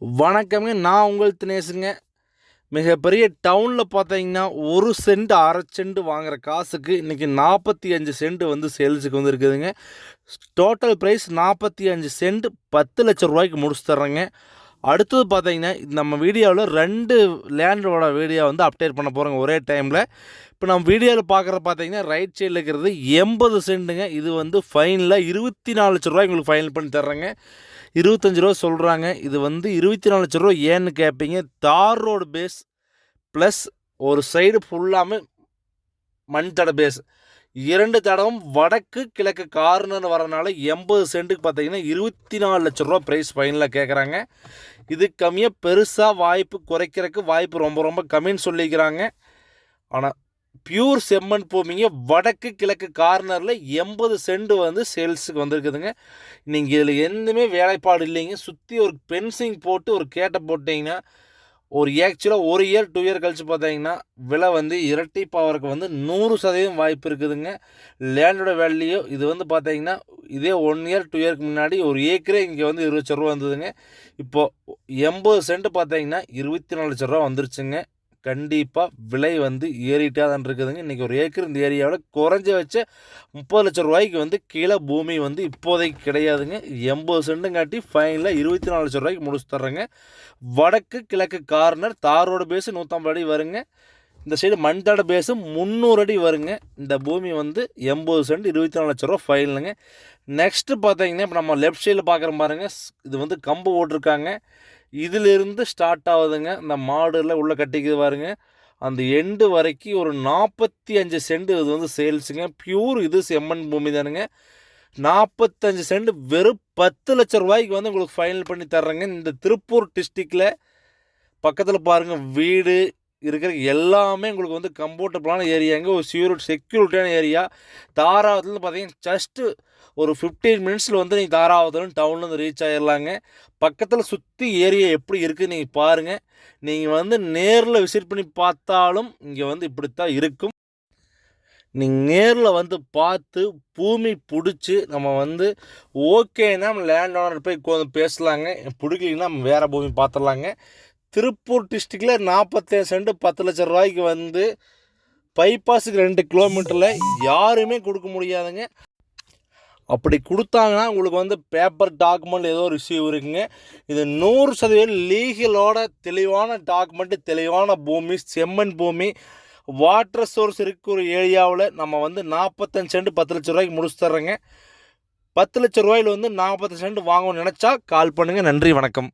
வணக்கங்க. நான் உங்கள் தினேஷுங்க. மிகப்பெரிய டவுனில் பார்த்தீங்கன்னா, 1 சென்ட், 1/2 சென்ட் வாங்குற காசுக்கு இன்றைக்கி 45 சென்ட் வந்து சேல்ஸுக்கு வந்து இருக்குதுங்க. டோட்டல் ப்ரைஸ் 45 சென்ட், 10 லட்ச ரூபாய்க்கு முடிச்சு தர்றேங்க. அடுத்தது பார்த்தீங்கன்னா, நம்ம வீடியோவில் 2 லேண்டோட வீடியோ வந்து அப்டேட் பண்ண போகிறோங்க ஒரே டைமில். இப்போ நம்ம வீடியோவில் பார்க்குறது பார்த்தீங்கன்னா, ரைட் சைடில் இருக்கிறது 80 சென்ட்டுங்க. இது வந்து ஃபைனலாக 24 லட்ச ரூபாய் உங்களுக்கு ஃபைனல் பண்ணி தர்றேங்க. 25 ரூபா சொல்கிறாங்க. இது வந்து 24 லட்ச ரூபா ஏன்னு கேட்பீங்க. தார் ரோடு பேஸ் ப்ளஸ் ஒரு சைடு ஃபுல்லாமே மண் தட பேஸ். 2 தடவும் வடக்கு கிழக்கு கார்னர் வரனால 80 சென்ட்டுக்கு பார்த்தீங்கன்னா 24 லட்ச ரூபா ப்ரைஸ் ஃபைனலாக கேட்குறாங்க. இது கம்மியாக பெருசாக வாய்ப்பு குறைக்கிறதுக்கு வாய்ப்பு ரொம்ப ரொம்ப கம்மின்னு சொல்லிக்கிறாங்க. ஆனால் பியூர் செம்மண் பூமிங்க வடக்கு கிழக்கு கார்னரில் 80 சென்ட் வந்து சேல்ஸுக்கு வந்திருக்குதுங்க. நீங்கள் இதில் எதுவுமே வேலைப்பாடு இல்லைங்க. சுற்றி ஒரு பென்சிங் போட்டு ஒரு கேட்டை போட்டிங்கன்னா ஒரு ஆக்சுவலாக 1 இயர் 2 இயர் கழித்து பார்த்தீங்கன்னா விலை வந்து இரட்டிப்பாகிறதுக்கு வந்து 100% வாய்ப்பு இருக்குதுங்க. லேண்டோட வேல்யூ இது வந்து பார்த்தீங்கன்னா இதே 1 இயர் 2 இயருக்கு முன்னாடி ஒரு ஏக்கரே இங்கே வந்து 20 லட்ச ரூபா வந்ததுங்க. இப்போது 80 சென்ட் பார்த்தீங்கன்னா 24 லட்ச ரூபா வந்துருச்சுங்க. கண்டிப்பாக விலை வந்து ஏறிட்டே தான் இருக்குதுங்க. இன்றைக்கி ஒரு ஏக்கர் இந்த ஏரியாவில் குறைஞ்ச வச்ச 30 லட்ச ரூபாய்க்கு வந்து கீழே பூமி வந்து இப்போதைக்கு கிடையாதுங்க. 80 சென்ட்டுங்காட்டி ஃபைனலாக 24 லட்ச ரூபாய்க்கு முடிச்சு தர்றேங்க. வடக்கு கிழக்கு கார்னர் தாரோட பேஸு 150 அடி வருங்க. இந்த சைடு மண்தட பேஸு 300 அடி வருங்க. இந்த பூமி வந்து 80 சென்ட் 24 லட்ச ரூபா ஃபைனலுங்க. நெக்ஸ்ட்டு பார்த்தீங்கன்னா இப்போ நம்ம லெஃப்ட் சைடில் பார்க்குற பாருங்க, இது வந்து கம்பு ஓட்டிருக்காங்க. இதிலிருந்து ஸ்டார்ட் ஆகுதுங்க. இந்த மாடுல உள்ளே கட்டிக்குது பாருங்க. அந்த எண்டு வரைக்கும் ஒரு 45 சென்ட் இது வந்து சேல்ஸுங்க. பியூர் இது செம்மண் பூமி தானுங்க. 45 சென்ட் வெறும் 10 லட்ச ரூபாய்க்கு வந்து உங்களுக்கு ஃபைனல் பண்ணி தர்றேங்க. இந்த திருப்பூர் டிஸ்ட்ரிக்டில் பக்கத்தில் பாருங்கள் வீடு இருக்கிற எல்லாமே உங்களுக்கு வந்து கம்ஃபர்டபுளான ஏரியாங்க. ஒரு செக்யூரிட்டியான ஏரியா. தாராவதுலேருந்து பார்த்தீங்கன்னா ஜஸ்ட்டு ஒரு 15 மினிட்ஸில் வந்து நீங்கள் தாராவதுலேருந்து டவுன்லேருந்து ரீச் ஆகிடலாங்க. பக்கத்தில் சுற்றி ஏரியா எப்படி இருக்குது நீங்கள் பாருங்கள். நீங்கள் வந்து நேரில் விசிட் பண்ணி பார்த்தாலும் இங்கே வந்து இப்படித்தான் இருக்கும். நீங்கள் நேரில் வந்து பார்த்து பூமி பிடிச்சி நம்ம வந்து ஓகேன்னா நம்ம லேண்ட் ஓனர் போய் பேசலாங்க. பிடிக்கலைன்னா நம்ம வேறு பூமி பார்த்துடலாங்க. திருப்பூர் டிஸ்ட்ரிக்டில் 47 சென்ட் 10 லட்ச ரூபாய்க்கு வந்து பைபாஸுக்கு 2 கிலோமீட்டரில் யாருமே கொடுக்க முடியாதுங்க. அப்படி கொடுத்தாங்கன்னா உங்களுக்கு வந்து பேப்பர் டாக்குமெண்ட் ஏதோ ஒரு இஷ்யூ இருக்குங்க. இது 100% லீகலோட தெளிவான டாக்குமெண்ட்டு, தெளிவான பூமி, செம்மண் பூமி, வாட்டர் சோர்ஸ் இருக்கிற ஒரு ஏரியாவில் நம்ம வந்து 45 சென்ட் 10 லட்ச ரூபாய்க்கு முடிச்சு தர்றேங்க. 10 லட்ச ரூபாயில் வந்து 45 சென்ட் வாங்கணும்னு நினச்சா கால் பண்ணுங்கள். நன்றி, வணக்கம்.